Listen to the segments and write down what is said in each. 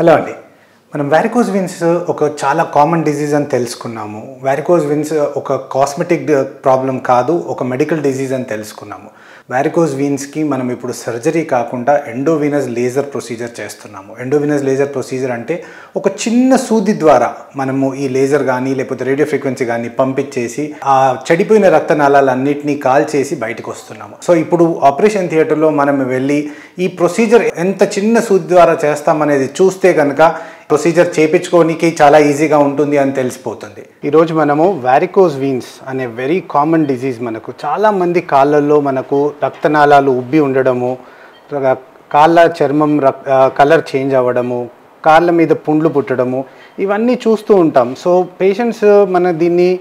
Hello అండి. మనం varicose veins ఒక చాలా కామన్ డిజీజ్ అని తెలుసుకున్నాము. వారికోజ్ వెయిన్స్ ఒక కాస్మెటిక్ ప్రాబ్లం కాదు, ఒక మెడికల్ డిజీజ్ అని తెలుసుకున్నాము. వారికోజ్ వెయిన్స్కి మనం ఇప్పుడు సర్జరీ కాకుండా ఎండోవీనస్ లేజర్ ప్రొసీజర్ చేస్తున్నాము. ఎండోవీనస్ లేజర్ ప్రొసీజర్ అంటే ఒక చిన్న సూది ద్వారా మనము ఈ లేజర్ కానీ లేకపోతే రేడియో ఫ్రీక్వెన్సీ కానీ పంపించేసి ఆ చెడిపోయిన రక్తనాళాలన్నింటినీ కాల్చేసి బయటకు వస్తున్నాము. సో ఇప్పుడు ఆపరేషన్ థియేటర్లో మనం వెళ్ళి ఈ ప్రొసీజర్ ఎంత చిన్న సూది ద్వారా చేస్తామనేది చూస్తే కనుక ప్రొసీజర్ చేయించుకోనికి చాలా ఈజీగా ఉంటుంది అని తెలిసిపోతుంది. ఈరోజు మనము వారికోజ్ వెయిన్స్ అనే వెరీ కామన్ డిజీజ్, మనకు చాలామంది కాళ్ళల్లో మనకు రక్తనాళాలు ఉబ్బి ఉండడము, కాళ్ళ చర్మం కలర్ చేంజ్ అవ్వడము, కాళ్ళ మీద పుండ్లు పుట్టడము, ఇవన్నీ చూస్తూ ఉంటాం. సో పేషెంట్స్ మన దీన్ని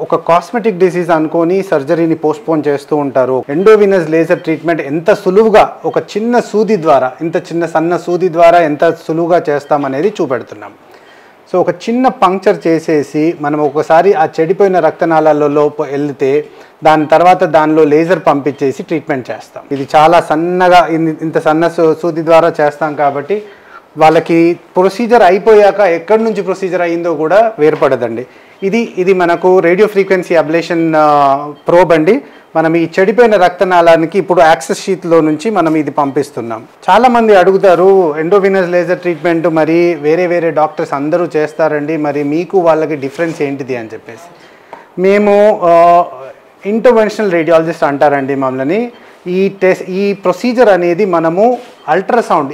ఒక కాస్మెటిక్ డిసీజ్ అనుకొని సర్జరీని పోస్ట్పోన్ చేస్తూ ఉంటారు. ఎండోవీనస్ లేజర్ ట్రీట్మెంట్ ఎంత సులువుగా ఒక చిన్న సూది ద్వారా, ఇంత చిన్న సన్న సూది ద్వారా ఎంత సులువుగా చేస్తామనేది చూపెడుతున్నాం. సో ఒక చిన్న పంక్చర్ చేసేసి మనం ఒకసారి ఆ చెడిపోయిన రక్తనాళాలలో వెళ్తే దాని తర్వాత దానిలో లేజర్ పంపించేసి ట్రీట్మెంట్ చేస్తాం. ఇది చాలా సన్నగా ఇంత సన్న సూది ద్వారా చేస్తాం కాబట్టి వాళ్ళకి ప్రొసీజర్ అయిపోయాక ఎక్కడి నుంచి ప్రొసీజర్ అయ్యిందో కూడా వేరుపడదండి. ఇది మనకు రేడియో ఫ్రీక్వెన్సీ అబ్లేషన్ ప్రోబ్ అండి. మనం ఈ చెడిపోయిన రక్తనాళానికి ఇప్పుడు యాక్సెస్ షీట్లో నుంచి మనం ఇది పంపిస్తున్నాం. చాలామంది అడుగుతారు, ఎండోవీనస్ లేజర్ ట్రీట్మెంట్ మరి వేరే డాక్టర్స్ అందరూ చేస్తారండి, మరి మీకు వాళ్ళకి డిఫరెన్స్ ఏంటిది అని చెప్పేసి. మేము ఇంటర్వెన్షనల్ రేడియాలజిస్ట్ అంటారండి మమ్మల్ని. ఈ ప్రొసీజర్ అనేది మనము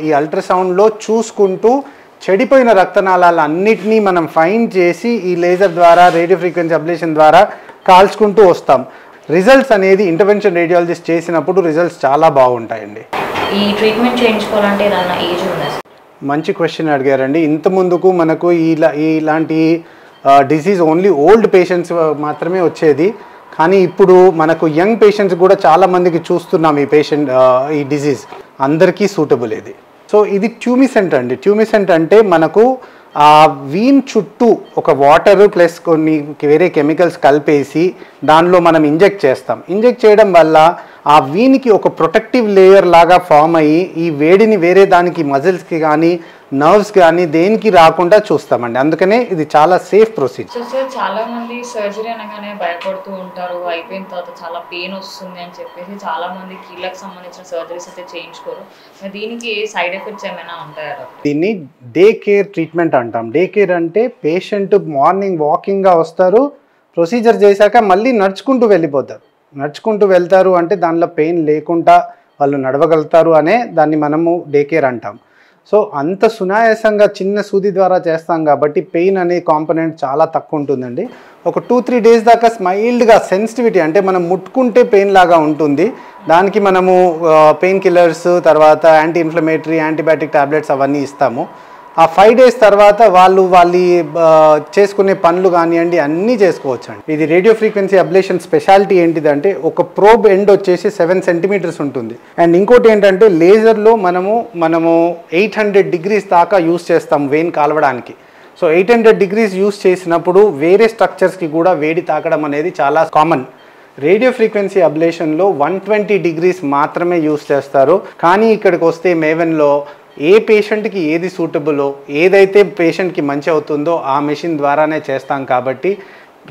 ఈ అల్ట్రాసౌండ్లో చూసుకుంటూ చెడిపోయిన రక్తనాళాలన్నిటినీ మనం ఫైండ్ చేసి ఈ లేజర్ ద్వారా, రేడియో ఫ్రీక్వెన్సీ అబ్లేషన్ ద్వారా కాల్చుకుంటూ వస్తాం. రిజల్ట్స్ అనేది ఇంటర్వెన్షన్ రేడియాలజిస్ట్ చేసినప్పుడు రిజల్ట్స్ చాలా బాగుంటాయండి. ఈ ట్రీట్మెంట్ చేయించుకోవాలంటే ఏదన్నా ఏజ్ ఉందా? మంచి క్వశ్చన్ అడిగారండి. ఇంత ముందుకు మనకు ఇలాంటి డిసీజ్ ఓన్లీ ఓల్డ్ పేషెంట్స్ మాత్రమే వచ్చేది, కానీ ఇప్పుడు మనకు యంగ్ పేషెంట్స్ కూడా చాలామందికి చూస్తున్నాం ఈ డిసీజ్. అందరికీ సూటబుల్ ఇది. సో ఇది ట్యూమిసెంట్ అండి. ట్యూమిసెంట్ అంటే మనకు ఆ వీన్ చుట్టూ ఒక వాటర్ ప్లస్ కొన్ని వేరే కెమికల్స్ కలిపేసి దానిలో మనం ఇంజెక్ట్ చేస్తాం. ఇంజెక్ట్ చేయడం వల్ల ఆ వీన్కి ఒక ప్రొటెక్టివ్ లేయర్ లాగా ఫామ్ అయ్యి ఈ వేడిని వేరే దానికి మజిల్స్కి కానీ నర్వ్స్ కానీ దేనికి రాకుండా చూస్తామండి. అందుకనే ఇది చాలా సేఫ్ ప్రొసీజర్. సార్ చాలా మంది సర్జరీ అనగానే భయపడుతూ ఉంటారు, అయిపోయిన తర్వాత చాలా పెయిన్ వస్తుంది అని చెప్పేసి చాలా మంది కీళ్ళకి సంబంధించిన సర్జరీస్ అయితే చేయించుకోరు. దీనికి సైడ్ ఎఫెక్ట్స్ ఏమైనా ఉంటాయా? దీన్ని డే కేర్ ట్రీట్మెంట్ అంటాం. డే కేర్ అంటే పేషెంట్ మార్నింగ్ వాకింగ్గా వస్తారు, ప్రొసీజర్ చేశాక మళ్ళీ నడుచుకుంటూ వెళ్తారు అంటే దానిలో పెయిన్ లేకుండా వాళ్ళు నడవగలుగుతారు అనే దాన్ని మనము డే కేర్ అంటాం. సో అంత సునాయాసంగా చిన్న సూది ద్వారా చేస్తాం కాబట్టి పెయిన్ అనే కాంపోనెంట్ చాలా తక్కువ ఉంటుందండి. ఒక 2-3 డేస్ దాకా మైల్డ్గా సెన్సిటివిటీ అంటే మనం ముట్టుకుంటే పెయిన్ లాగా ఉంటుంది. దానికి మనము పెయిన్ కిల్లర్స్, తర్వాత యాంటీ ఇన్ఫ్లమేటరీ, యాంటీబయాటిక్ టాబ్లెట్స్ అవన్నీ ఇస్తాము. ఆ 5 డేస్ తర్వాత వాళ్ళు చేసుకునే పనులు కానివ్వండి అన్నీ చేసుకోవచ్చండి. ఇది రేడియో ఫ్రీక్వెన్సీ అబ్లేషన్ స్పెషాలిటీ ఏంటిదంటే ఒక ప్రోబ్ ఎండ్ వచ్చేసి 7 సెంటీమీటర్స్ ఉంటుంది. అండ్ ఇంకోటి ఏంటంటే లేజర్లో మనము 800 డిగ్రీస్ దాకా యూస్ చేస్తాం వెయిన్ కాలవడానికి. సో 800 డిగ్రీస్ యూస్ చేసినప్పుడు వేరే స్ట్రక్చర్స్కి కూడా వేడి తాకడం అనేది చాలా కామన్. రేడియో ఫ్రీక్వెన్సీ అబ్లేషన్లో 120 డిగ్రీస్ మాత్రమే యూస్ చేస్తారు. కానీ ఇక్కడికి వస్తే మేవెన్లో ఏ పేషెంట్కి ఏది సూటబులో, ఏదైతే పేషెంట్కి మంచి అవుతుందో ఆ మెషిన్ ద్వారానే చేస్తాం కాబట్టి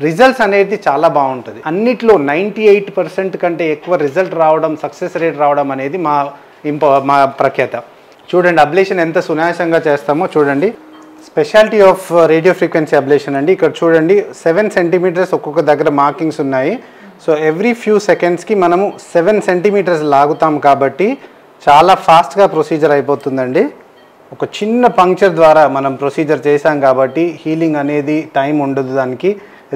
రిజల్ట్స్ అనేది చాలా బాగుంటుంది. అన్నిట్లో 98% కంటే ఎక్కువ రిజల్ట్ రావడం, సక్సెస్ రేట్ రావడం అనేది మా ప్రఖ్యాత. చూడండి అబ్లేషన్ ఎంత సునాయాసంగా చేస్తామో చూడండి. Speciality of radio frequency ablation అండి. ఇక్కడ చూడండి 7 సెంటీమీటర్స్ ఒక్కొక్క దగ్గర మార్కింగ్స్ ఉన్నాయి. సో ఎవ్రీ ఫ్యూ సెకండ్స్కి మనము 7 సెంటీమీటర్స్ లాగుతాం కాబట్టి చాలా ఫాస్ట్గా ప్రొసీజర్ అయిపోతుందండి. ఒక చిన్న పంక్చర్ ద్వారా మనం ప్రొసీజర్ చేసాం కాబట్టి హీలింగ్ అనేది టైం ఉండదు, దానికి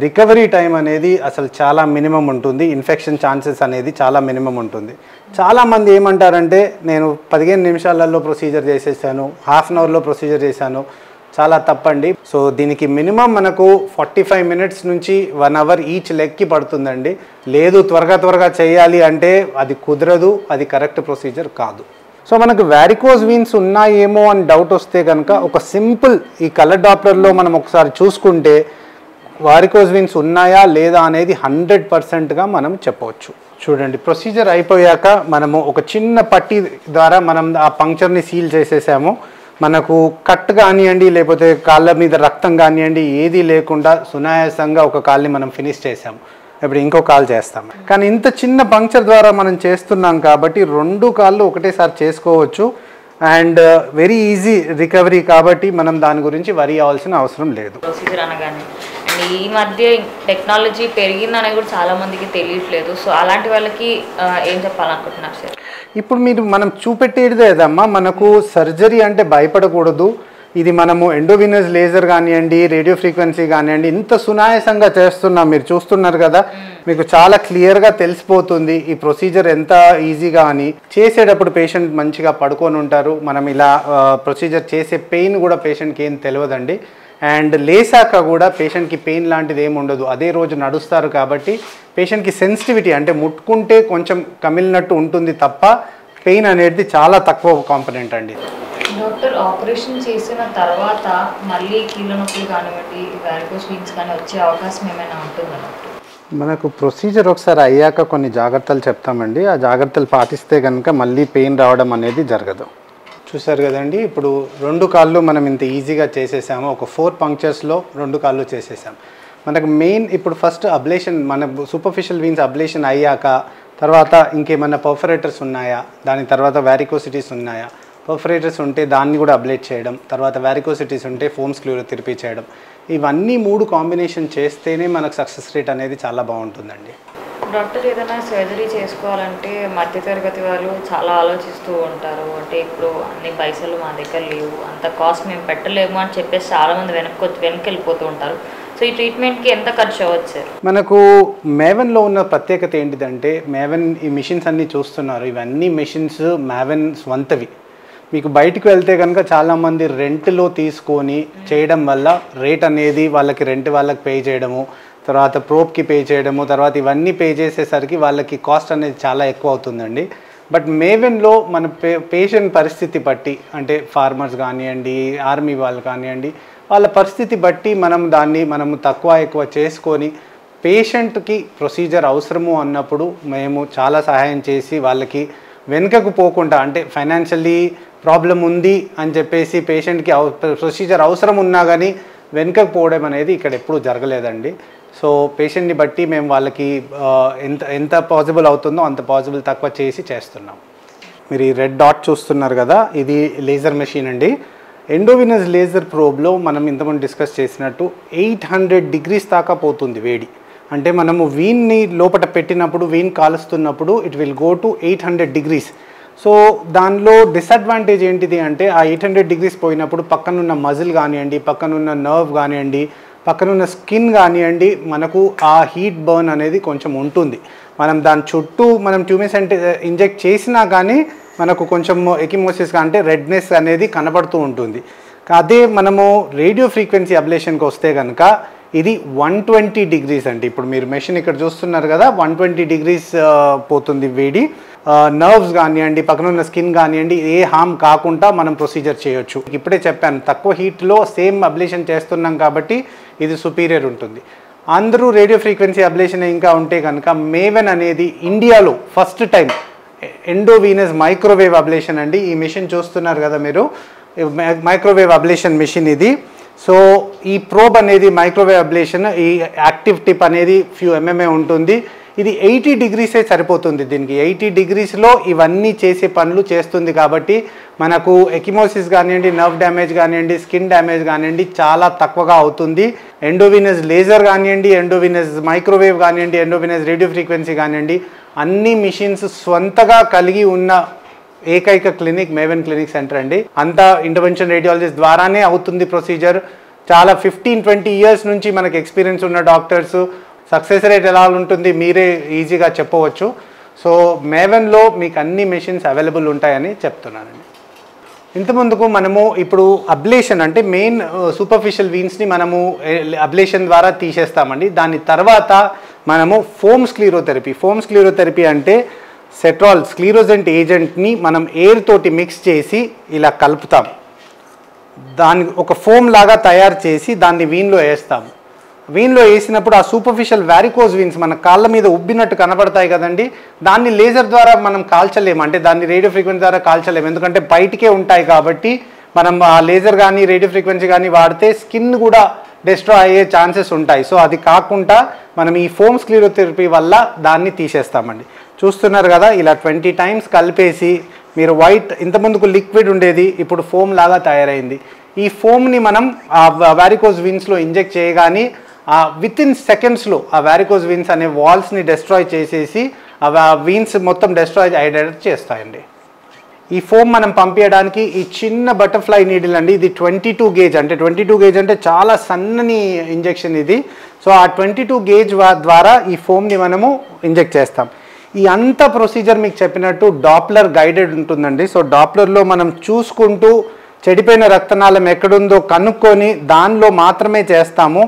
రికవరీ టైం అనేది అసలు చాలా మినిమం ఉంటుంది. ఇన్ఫెక్షన్ ఛాన్సెస్ అనేది చాలా మినిమం ఉంటుంది. చాలామంది ఏమంటారంటే నేను 15 నిమిషాలలో ప్రొసీజర్ చేసేసాను, హాఫ్ అన్ అవర్లో ప్రొసీజర్ చేశాను. చాలా తప్పండి. సో దీనికి మినిమం మనకు 45 మినిట్స్ నుంచి 1 అవర్ ఈచ్ లెగ్కి పడుతుందండి. లేదు త్వరగా చేయాలి అంటే అది కుదరదు, అది కరెక్ట్ ప్రొసీజర్ కాదు. సో మనకు వారికోజ్ వెయిన్స్ ఉన్నాయేమో అని డౌట్ వస్తే కనుక ఒక సింపుల్ ఈ కలర్ డాప్లర్లో మనం ఒకసారి చూసుకుంటే వారికోజ్ వెయిన్స్ ఉన్నాయా లేదా అనేది 100%గా మనం చెప్పవచ్చు. చూడండి ప్రొసీజర్ అయిపోయాక మనము ఒక చిన్న పట్టీ ద్వారా మనం ఆ పంక్చర్ని సీల్ చేసేసాము. మనకు కట్ కానివ్వండి లేకపోతే కాళ్ళ మీద రక్తం కానివ్వండి ఏది లేకుండా సునాయాసంగా ఒక కాల్ని మనం ఫినిష్ చేసాం. ఇప్పుడు ఇంకో కాల్ చేస్తాం. కానీ ఇంత చిన్న పంక్చర్ ద్వారా మనం చేస్తున్నాం కాబట్టి 2 కాళ్ళు ఒకటేసారి చేసుకోవచ్చు అండ్ వెరీ ఈజీ రికవరీ కాబట్టి మనం దాని గురించి వరీ అవ్వాల్సిన అవసరం లేదు. ప్రొసీజర్ అనగానే అండ్ ఈ మధ్య టెక్నాలజీ పెరిగిందనేది కూడా చాలా మందికి తెలియట్లేదు. సో అలాంటి వాళ్ళకి ఏం చెప్పాలనుకుంటున్నారు సార్? ఇప్పుడు మనం చూపెట్టేది ఏదమ్మా, మనకు సర్జరీ అంటే భయపడకూడదు. ఇది మనము ఎండోవినస్ లేజర్ కానివ్వండి, రేడియో ఫ్రీక్వెన్సీ కానివ్వండి, ఇంత సునాయాసంగా చేస్తున్నాం. మీరు చూస్తున్నారు కదా, మీకు చాలా క్లియర్గా తెలిసిపోతుంది ఈ ప్రొసీజర్ ఎంత ఈజీగా అని. చేసేటప్పుడు పేషెంట్ మంచిగా పడుకొని ఉంటారు. మనం ఇలా ప్రొసీజర్ చేసే పెయిన్ కూడా పేషెంట్కి ఏం తెలియదండి. అండ్ లేసాక కూడా పేషెంట్కి పెయిన్ లాంటిది ఏమి ఉండదు. అదే రోజు నడుస్తారు కాబట్టి పేషెంట్కి సెన్సిటివిటీ అంటే ముట్టుకుంటే కొంచెం కమిలినట్టు ఉంటుంది తప్ప పెయిన్ అనేది చాలా తక్కువ కాంపనెంట్ అండి. డాక్టర్, ఆపరేషన్ చేసిన తర్వాత మళ్ళీ కీళ్ళ నొప్పులు కానివ్వండి, వారికోస్ వీన్స్ కానీ వచ్చే అవకాశం ఏమైనా ఉంటుందా డాక్టర్? మనకు ప్రొసీజర్ ఒకసారి అయ్యాక కొన్ని జాగ్రత్తలు చెప్తామండి. ఆ జాగ్రత్తలు పాటిస్తే కనుక మళ్ళీ పెయిన్ రావడం అనేది జరగదు. చూసారు కదండి, ఇప్పుడు 2 కాళ్ళు మనం ఇంత ఈజీగా చేసేసాము. ఒక 4 పంక్చర్స్లో 2 కాళ్ళు చేసేసాం. మనకు మెయిన్ ఇప్పుడు ఫస్ట్ అబ్లేషన్, మన సూపర్ఫిషియల్ వీన్స్ అబ్లేషన్ అయ్యాక తర్వాత ఇంకేమన్నా పర్ఫరేటర్స్ ఉన్నాయా, దాని తర్వాత వారికోసిటీస్ ఉన్నాయా, పర్ఫరేటర్స్ ఉంటే దాన్ని కూడా అబ్లేట్ చేయడం, తర్వాత వారికోసిటీస్ ఉంటే ఫోమ్ స్క్లెరోథెరపీ చేయడం. ఇవన్నీ 3 కాంబినేషన్ చేస్తేనే మనకు సక్సెస్ రేట్ అనేది చాలా బాగుంటుందండి. డాక్టర్, ఏదైనా సర్జరీ చేసుకోవాలంటే మధ్యతరగతి వాళ్ళు చాలా ఆలోచిస్తూ ఉంటారు. అంటే ఇప్పుడు అన్ని పైసలు మా దగ్గర లేవు, అంత కాస్ట్ మేము పెట్టలేము అని చెప్పేసి చాలామంది వెనక్కి వెళ్ళిపోతూ ఉంటారు. సో ఈ ట్రీట్మెంట్కి ఎంత ఖర్చు అవ్వచ్చు సార్? మనకు మేవెన్లో ఉన్న ప్రత్యేకత ఏంటిదంటే, మేవెన్ ఈ మిషన్స్ అన్నీ చూస్తున్నారు, ఇవన్నీ మిషన్స్ మేవెన్ స్వంతవి. మీకు బయటకు వెళ్తే కనుక చాలామంది రెంట్లో తీసుకొని చేయడం వల్ల రేట్ అనేది వాళ్ళకి రెంట్ వాళ్ళకి పే చేయడము, తర్వాత ప్రోబ్కి పే చేయడము, తర్వాత ఇవన్నీ పే చేసేసరికి వాళ్ళకి కాస్ట్ అనేది చాలా ఎక్కువ అవుతుందండి. బట్ మేవెన్లో మన పేషెంట్ పరిస్థితి బట్టి, అంటే ఫార్మర్స్ కానివ్వండి, ఆర్మీ వాళ్ళు కానివ్వండి, వాళ్ళ పరిస్థితి బట్టి మనము తక్కువ ఎక్కువ చేసుకొని పేషెంట్కి ప్రొసీజర్ అవసరము అన్నప్పుడు మేము చాలా సహాయం చేసి వాళ్ళకి వెనుకకు పోకుండా, అంటే ఫైనాన్షియల్లీ ప్రాబ్లం ఉంది అని చెప్పేసి పేషెంట్కి ప్రొసీజర్ అవసరం ఉన్నా కానీ వెనుకకు పోవడం అనేది ఇక్కడ ఎప్పుడూ జరగలేదండి. సో పేషెంట్ని బట్టి మేము వాళ్ళకి ఎంత పాసిబుల్ అవుతుందో అంత పాసిబుల్ తక్కువ చేస్తున్నాం. మీరు ఈ రెడ్ డాట్ చూస్తున్నారు కదా, ఇది లేజర్ మెషిన్ అండి. ఎండోవినస్ లేజర్ ప్రోబ్లో మనం ఇంతకుముందు డిస్కస్ చేసినట్టు 800 degrees దాకా పోతుంది వేడి. అంటే మనము వీన్ని లోపల పెట్టినప్పుడు, వీన్ కాలుస్తున్నప్పుడు it will go to 800 degrees. So దానిలో డిసడ్వాంటేజ్ ఏంటిది అంటే, ఆ 800 degrees పోయినప్పుడు పక్కనున్న మజిల్ కానివ్వండి, పక్కనున్న నర్వ్ కానివ్వండి, పక్కనున్న స్కిన్ కానివ్వండి, మనకు ఆ హీట్ బర్న్ అనేది కొంచెం ఉంటుంది. మనం దాని చుట్టూ ట్యూమిస్ అంటే ఇంజెక్ట్ చేసినా కానీ మనకు కొంచెం ఎకిమోసిస్ అంటే రెడ్నెస్ అనేది కనబడుతూ ఉంటుంది. అదే మనము రేడియో ఫ్రీక్వెన్సీ అబ్లేషన్కి వస్తే కనుక ఇది 120 degrees అండి. ఇప్పుడు మీరు మెషిన్ ఇక్కడ చూస్తున్నారు కదా, 120 degrees పోతుంది వేడి. నర్వ్స్ కానివ్వండి, పక్కనున్న స్కిన్ కానివ్వండి, ఏ హామ్ కాకుండా మనం ప్రొసీజర్ చేయొచ్చు. ఇప్పుడే చెప్పాను, తక్కువ హీట్లో సేమ్ అబ్లేషన్ చేస్తున్నాం కాబట్టి ఇది సుపీరియర్ ఉంటుంది. అందరూ రేడియో ఫ్రీక్వెన్సీ అబ్లేషన్ ఇంకా ఉంటే కనుక మేవెన్ అనేది ఇండియాలో first time endovenous microwave ablation అండి. ఈ మిషన్ చూస్తున్నారు కదా మీరు, మైక్రోవేవ్ అబ్లేషన్ మిషన్ ఇది. సో ఈ ప్రోబ్ అనేది మైక్రోవేవ్ అబ్లేషన్, ఈ యాక్టివ్ టిప్ అనేది ఫ్యూ mm ఉంటుంది. ఇది 80 degrees సరిపోతుంది దీనికి. 80 degreesలో ఇవన్నీ చేసే పనులు చేస్తుంది కాబట్టి మనకు ఎకిమోసిస్ కానివ్వండి, నర్వ్ డ్యామేజ్ కానివ్వండి, స్కిన్ డ్యామేజ్ కానివ్వండి చాలా తక్కువగా అవుతుంది. ఎండోవినస్ లేజర్ కానివ్వండి, ఎండోవినస్ మైక్రోవేవ్ కానివ్వండి, ఎండోవినస్ రేడియో ఫ్రీక్వెన్సీ కానివ్వండి, అన్ని మిషన్స్ స్వంతగా కలిగి ఉన్న ఏకైక క్లినిక్ మేవెన్ క్లినిక్ సెంటర్ అండి. అంతా ఇంటర్వెన్షన్ రేడియాలజిస్ట్ ద్వారానే అవుతుంది ప్రొసీజర్. చాలా 15-20 years నుంచి మనకు ఎక్స్పీరియన్స్ ఉన్న డాక్టర్స్. సక్సెస్ రేట్ ఎలా ఉంటుంది మీరే ఈజీగా చెప్పవచ్చు. సో మేవెన్లో మీకు అన్ని మెషిన్స్ అవైలబుల్ ఉంటాయని చెప్తున్నానండి. ఇంతకుముందుకు మనము ఇప్పుడు అబ్లేషన్ అంటే మెయిన్ సూపర్ఫిషియల్ వీన్స్ని మనము అబ్లేషన్ ద్వారా తీసేస్తామండి. దాని తర్వాత మనము ఫోమ్ స్క్లీరోథెరపీ అంటే సెట్రాల్ స్క్లీరోజెంట్ ఏజెంట్ని మనం ఎయిర్ తోటి మిక్స్ చేసి ఇలా కలుపుతాం. దాన్ని ఒక ఫోమ్ లాగా తయారు చేసి దాన్ని వీన్లో వేస్తాము. వీన్లో వేసినప్పుడు ఆ సూపర్ఫిషియల్ వారికోజ్ వీన్స్ మన కాళ్ళ మీద ఉబ్బినట్టు కనబడతాయి కదండి, దాన్ని లేజర్ ద్వారా మనం కాల్చలేము, అంటే దాన్ని రేడియో ఫ్రీక్వెన్సీ ద్వారా కాల్చలేము, ఎందుకంటే బయటికే ఉంటాయి కాబట్టి మనం లేజర్ కానీ రేడియో ఫ్రీక్వెన్సీ కానీ వాడితే స్కిన్ కూడా డిస్ట్రాయ్ అయ్యే ఛాన్సెస్ ఉంటాయి. సో అది కాకుండా మనం ఈ ఫోమ్ స్క్లిరోథెరపీ వల్ల దాన్ని తీసేస్తామండి. చూస్తున్నారు కదా, ఇలా 20 times కలిపేసి మీరు వైట్, ఇంతకుముందుకు లిక్విడ్ ఉండేది, ఇప్పుడు ఫోమ్ లాగా తయారైంది. ఈ ఫోమ్ని మనం వారికోజ్ వీన్స్లో ఇంజెక్ట్ చేయగానే వితిన్ సెకండ్స్లో ఆ వారికోజ్ వీన్స్ అనే వాల్స్ని డిస్ట్రాయ్ చేసేసి ఆ వీన్స్ మొత్తం డిస్ట్రాయ్ అయ్యేటట్టు చేస్తాయండి. ఈ ఫోమ్ మనం పంపించడానికి ఈ చిన్న బటర్ఫ్లై నీడిల్ అండి, ఇది 22 gauge. అంటే 22 gauge అంటే చాలా సన్నని ఇంజెక్షన్ ఇది. సో ఆ 22 gauge ద్వారా ఈ ఫోమ్ని మనము ఇంజెక్ట్ చేస్తాం. ఈ అంత ప్రొసీజర్ మీకు చెప్పినట్టు డాప్లర్ గైడెడ్ ఉంటుందండి. సో డాప్లర్లో మనం చూసుకుంటూ చెడిపోయిన రక్తనాళం ఎక్కడుందో కనుక్కొని దానిలో మాత్రమే చేస్తాము.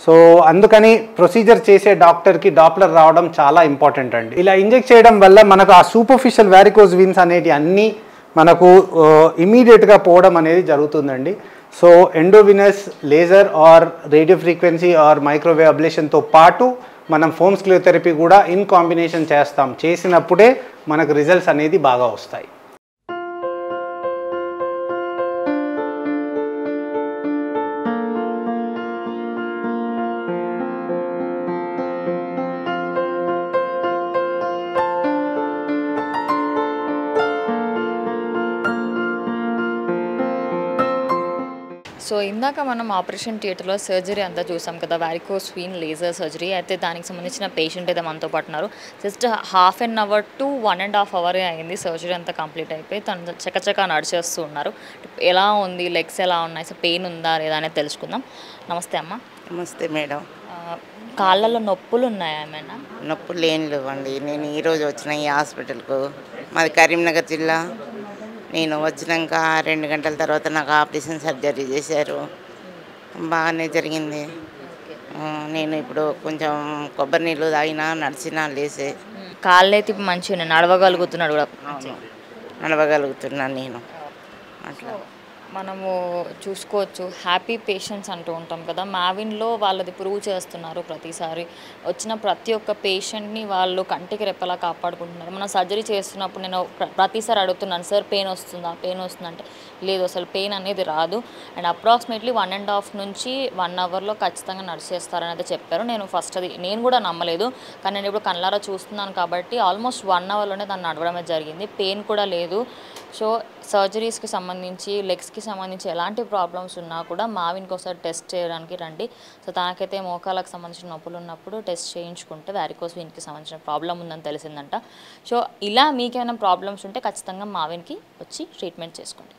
సో అందుకని ప్రొసీజర్ చేసే డాక్టర్కి డాప్లర్ రావడం చాలా ఇంపార్టెంట్ అండి. ఇలా ఇంజెక్ట్ చేయడం వల్ల మనకు ఆ సూపర్ఫిషియల్ వారికోజ్ వీన్స్ అనేవి అన్నీ మనకు ఇమీడియట్గా పోవడం అనేది జరుగుతుందండి. So endovenous laser or radio frequency or microwave అబ్లేషన్తో పాటు మనం ఫోమ్ స్క్లిరోథెరపీ కూడా ఇన్ కాంబినేషన్ చేస్తాం. చేసినప్పుడే మనకు రిజల్ట్స్ అనేది బాగా వస్తాయి. సో ఇందాక మనం ఆపరేషన్ థియేటర్లో సర్జరీ అంతా చూసాం కదా, వారికోస్ వీన్ లేజర్ సర్జరీ. అయితే దానికి సంబంధించిన పేషెంట్ అయితే మనతో పాటు ఉన్నారు. జస్ట్ 1/2 hour to 1.5 hour అయింది సర్జరీ అంతా కంప్లీట్ అయిపోయి. తను చకచకా నడిచేస్తూ ఉన్నారు. ఎలా ఉంది, లెగ్స్ ఎలా ఉన్నాయి, సో పెయిన్ ఉందా లేదా అనేది తెలుసుకుందాం. నమస్తే అమ్మ. నమస్తే మేడం. కాళ్ళలో నొప్పులు ఉన్నాయా ఏమైనా? నొప్పులు ఏం లేవండి. నేను ఈరోజు వచ్చిన ఈ హాస్పిటల్కు, మాది కరీంనగర్ జిల్లా. నేను వచ్చినాక 2 గంటల తర్వాత నాకు ఆపరేషన్ సర్జరీ చేశారు. బాగానే జరిగింది. నేను ఇప్పుడు కొంచెం కొబ్బరి నీళ్ళు తాగినా, నడిచినా, లేసే కాళ్ళు అయితే మంచిగా నడవగలుగుతున్నాడు కూడా. నడవగలుగుతున్నాను నేను. అట్లా మనము చూసుకోవచ్చు. హ్యాపీ పేషెంట్స్ అంటూ ఉంటాం కదా, మావిన్లో వాళ్ళది ప్రూవ్ చేస్తున్నారు. ప్రతిసారి వచ్చిన ప్రతి ఒక్క పేషెంట్ని వాళ్ళు కంటికి రెప్పలా కాపాడుకుంటున్నారు. మనం సర్జరీ చేస్తున్నప్పుడు నేను ప్రతిసారి అడుగుతున్నాను, సార్ పెయిన్ వస్తుందా, పెయిన్ వస్తుందా అంటే లేదు, అసలు పెయిన్ అనేది రాదు. అండ్ అప్రాక్సిమేట్లీ 1.5 నుంచి 1 hourలో ఖచ్చితంగా నడిచేస్తారని అయితే చెప్పారు. నేను ఫస్ట్ అది నేను కూడా నమ్మలేదు, కానీ నేను ఇప్పుడు కళ్ళారా చూస్తున్నాను కాబట్టి ఆల్మోస్ట్ 1 hourలోనే దాన్ని నడవడమే జరిగింది. పెయిన్ కూడా లేదు. సో సర్జరీస్కి సంబంధించి, లెగ్స్కి సంబంధించి ఎలాంటి ప్రాబ్లమ్స్ ఉన్నా కూడా మావిన్కి ఒకసారి టెస్ట్ చేయడానికి రండి. సో తనకైతే మోకాళ్ళకి సంబంధించిన నొప్పులు ఉన్నప్పుడు టెస్ట్ చేయించుకుంటే వారికోస్ వీన్కి సంబంధించిన ప్రాబ్లం ఉందని తెలిసిందంట. సో ఇలా మీకేమైనా ప్రాబ్లమ్స్ ఉంటే ఖచ్చితంగా మావిన్కి వచ్చి ట్రీట్మెంట్ చేసుకోండి.